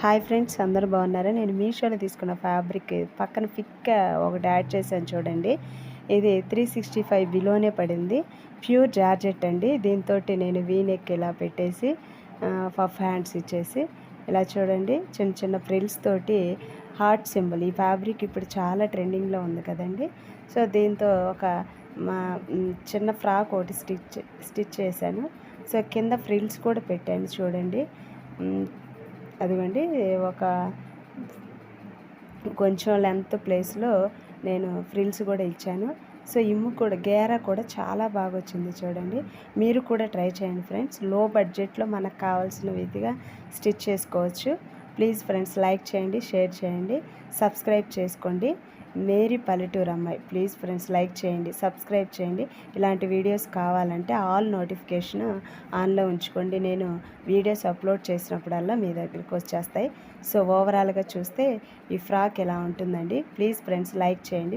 Hi friends, అందరూ బాగున్నారా? నేను మీషోలో తీసుకున్న ఫ్యాబ్రిక్ పక్కన పిక్ ఒకటి యాడ్ చేశాను చూడండి. ఇది 365 బిలోనే పడింది. ప్యూర్ జార్జెట్ అండి. దీంతో నేను వీనెక్ ఇలా పెట్టేసి పఫ్ హ్యాండ్స్ ఇచ్చేసి ఇలా చూడండి, చిన్న చిన్న ఫ్రిల్స్ తోటి హార్ట్ సింబల్. ఈ ఫ్యాబ్రిక్ ఇప్పుడు చాలా ట్రెండింగ్లో ఉంది కదండి. సో దీంతో ఒక మా చిన్న ఫ్రాక్ ఒకటి స్టిచ్ చేశాను. సో కింద ఫ్రిల్స్ కూడా పెట్టాను చూడండి. అదిగోండి, ఒక కొంచెం లెంత్ ప్లేస్లో నేను ఫ్రిల్స్ కూడా ఇచ్చాను. సో ఇమ్ము కూడా గేరా కూడా చాలా బాగా వచ్చింది చూడండి. మీరు కూడా ట్రై చేయండి ఫ్రెండ్స్. లో బడ్జెట్లో మనకు కావాల్సిన విధిగా స్టిచ్ చేసుకోవచ్చు. ప్లీజ్ ఫ్రెండ్స్, లైక్ చేయండి, షేర్ చేయండి, సబ్స్క్రైబ్ చేసుకోండి. మేరీ పల్లెటూరు అమ్మాయి. ప్లీజ్ ఫ్రెండ్స్, లైక్ చేయండి, సబ్స్క్రైబ్ చేయండి. ఇలాంటి వీడియోస్ కావాలంటే ఆల్ నోటిఫికేషన్ ఆన్లో ఉంచుకోండి. నేను వీడియోస్ అప్లోడ్ చేసినప్పుడల్లా మీ దగ్గరికి వచ్చేస్తాయి. సో ఓవరాల్గా చూస్తే ఈ ఫ్రాక్ ఎలా ఉంటుందండి. ప్లీజ్ ఫ్రెండ్స్, లైక్ చేయండి.